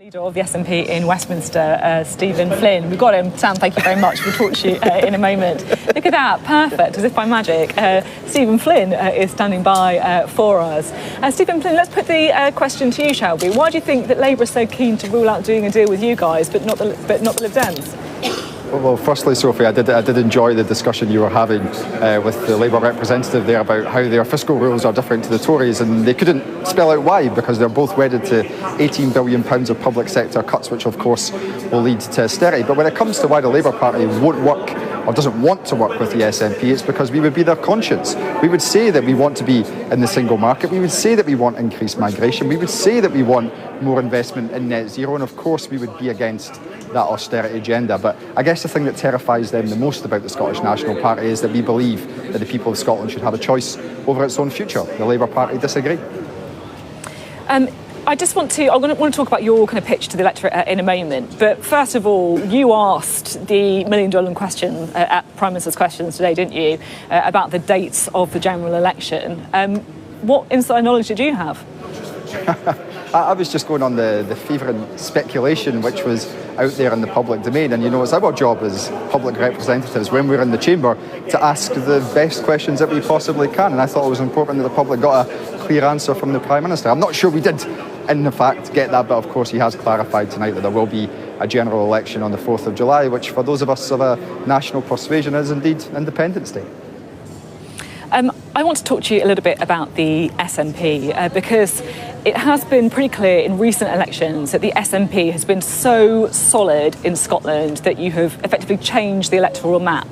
Leader of the SNP in Westminster, Stephen Flynn. We've got him. Sam, thank you very much. We'll talk to you in a moment. Look at that, perfect, as if by magic. Stephen Flynn is standing by for us. Stephen Flynn, let's put the question to you, shall we? Why do you think that Labour is so keen to rule out doing a deal with you guys, but not the Lib Dems? Well, firstly, Sophie, I did enjoy the discussion you were having with the Labour representative there about how their fiscal rules are different to the Tories, and they couldn't spell out why, because they're both wedded to £18 billion of public sector cuts, which of course will lead to austerity. But when it comes to why the Labour Party won't work or doesn't want to work with the SNP, it's because we would be their conscience. We would say that we want to be in the single market, we would say that we want increased migration, we would say that we want more investment in net zero, and of course we would be against that austerity agenda. But I guess the thing that terrifies them the most about the Scottish National Party is that we believe that the people of Scotland should have a choice over its own future. The Labour Party disagree. I want to talk about your kind of pitch to the electorate in a moment. But first of all, you asked the $1 million question at Prime Minister's Questions today, didn't you, about the dates of the general election. What inside knowledge did you have? I was just going on the favouring speculation which was out there in the public domain, and it's our job as public representatives when we're in the chamber to ask the best questions that we possibly can, and I thought it was important that the public got a clear answer from the Prime Minister. I'm not sure we did in fact get that, but of course he has clarified tonight that there will be a general election on the 4th of July, which for those of us of a national persuasion is indeed Independence Day. I want to talk to you a little bit about the SNP because it has been pretty clear in recent elections that the SNP has been so solid in Scotland that you have effectively changed the electoral map.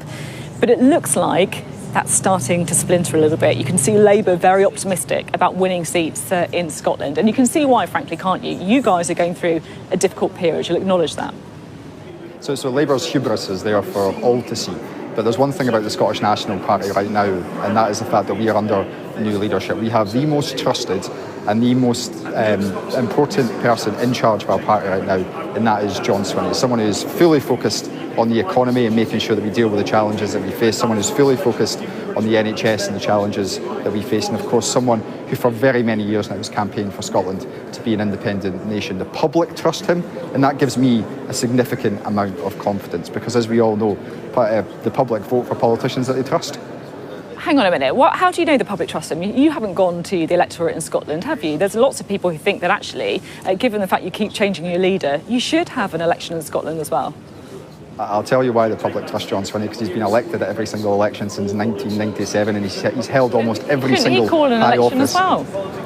But it looks like that's starting to splinter a little bit. You can see Labour very optimistic about winning seats in Scotland, and you can see why, frankly, can't you? You guys are going through a difficult period. You'll acknowledge that. So Labour's hubris is there for all to see. But there's one thing about the Scottish National Party right now, and that is the fact that we are under new leadership. We have the most trusted and the most important person in charge of our party right now, and that is John Swinney. Someone who's fully focused on the economy and making sure that we deal with the challenges that we face. Someone who's fully focused on the NHS and the challenges that we face. And of course, someone who for very many years now has campaigned for Scotland to be an independent nation. The public trust him, and that gives me a significant amount of confidence because, as we all know, the public vote for politicians that they trust. Hang on a minute. How do you know the public trust him? You haven't gone to the electorate in Scotland, have you? There's lots of people who think that actually, given the fact you keep changing your leader, you should have an election in Scotland as well. I'll tell you why the public trust John Swinney, because he's been elected at every single election since 1997, and he's held almost every single he call an high election office. As well?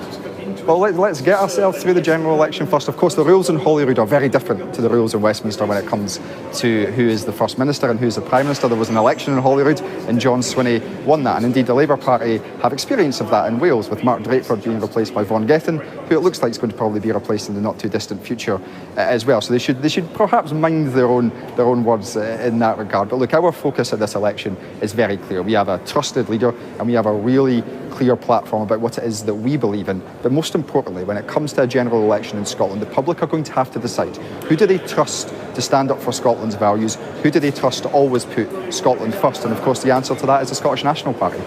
Well, let's get ourselves through the general election first. Of course, the rules in Holyrood are very different to the rules in Westminster when it comes to who is the First Minister and who's the Prime Minister. There was an election in Holyrood and John Swinney won that. And indeed, the Labour Party have experience of that in Wales, with Mark Drakeford being replaced by Vaughan Gethin, who it looks like is going to probably be replaced in the not too distant future as well. So they should perhaps mind their own words in that regard. But look, our focus at this election is very clear. We have a trusted leader and we have a really clear platform about what it is that we believe in. But most importantly, when it comes to a general election in Scotland, the public are going to have to decide who do they trust to stand up for Scotland's values, who do they trust to always put Scotland first, and of course the answer to that is the Scottish National Party.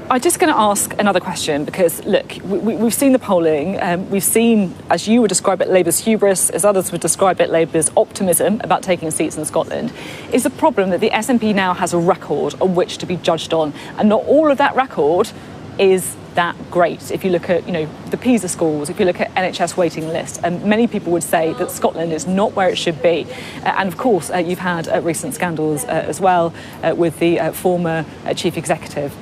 I'm just going to ask another question because, look, we've seen the polling. We've seen, as you would describe it, Labour's hubris, as others would describe it, Labour's optimism about taking seats in Scotland. Is the problem that the SNP now has a record on which to be judged on, and not all of that record is that great. If you look at, the PISA scores, if you look at NHS waiting lists, many people would say that Scotland is not where it should be. And of course, you've had recent scandals as well with the former chief executive.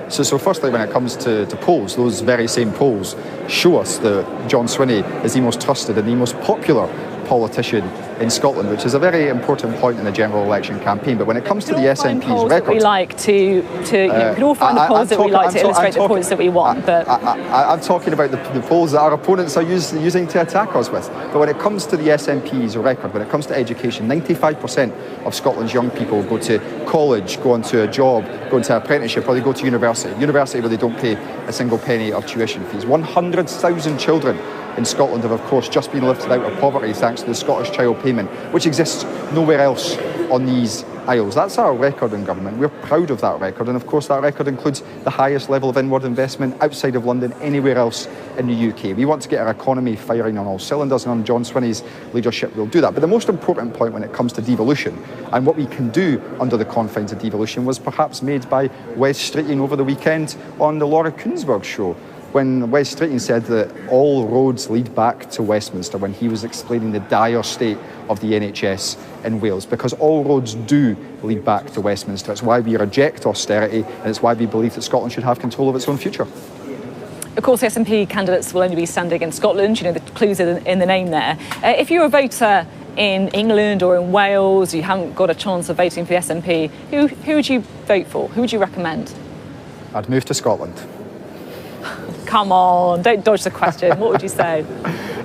So firstly, when it comes to polls, those very same polls show us that John Swinney is the most trusted and the most popular politician in Scotland, which is a very important point in the general election campaign. But when it comes to the SNP's record, we like we can all find the polls that we like to illustrate the points that we want. But I'm talking about the polls that our opponents are using to attack us with. But when it comes to the SNP's record, when it comes to education, 95% of Scotland's young people go to college, go into a job, go into an apprenticeship, or they go to university where they don't pay a single penny of tuition fees. 100,000 children in Scotland have, of course, just been lifted out of poverty thanks to the Scottish Child Payment, which exists nowhere else on these aisles. That's our record in government. We're proud of that record, and of course that record includes the highest level of inward investment outside of London anywhere else in the UK. We want to get our economy firing on all cylinders, and under John Swinney's leadership we'll do that. But the most important point when it comes to devolution and what we can do under the confines of devolution was perhaps made by Wes Streeting over the weekend on the Laura Kuenssberg show, when Wes Streeting said that all roads lead back to Westminster, when he was explaining the dire state of the NHS in Wales, because all roads do lead back to Westminster. It's why we reject austerity, and it's why we believe that Scotland should have control of its own future. Of course, the SNP candidates will only be standing in Scotland. You know, the clues are in the name there. If you're a voter in England or in Wales, you haven't got a chance of voting for the SNP, who would you vote for? Who would you recommend? I'd move to Scotland. Come on, don't dodge the question. What would you say?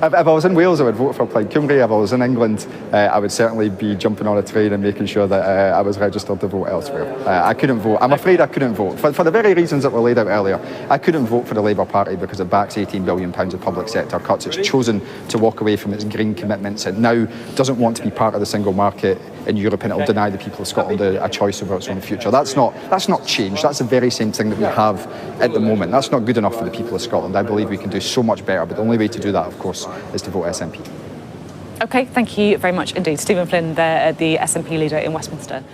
If I was in Wales, I would vote for Plaid Cymru. If I was in England, I would certainly be jumping on a train and making sure that I was registered to vote elsewhere. I couldn't vote. I'm afraid I couldn't vote. For the very reasons that were laid out earlier, I couldn't vote for the Labour Party because it backs £18 billion of public sector cuts. It's chosen to walk away from its green commitments. It now doesn't want to be part of the single market in Europe, and it will deny the people of Scotland a choice over its own future. That's not change. That's the very same thing that we have at the moment. That's not good enough for the people of Scotland. I believe we can do so much better, but the only way to do that, of course, is to vote SNP. OK, thank you very much indeed. Stephen Flynn, the SNP leader in Westminster.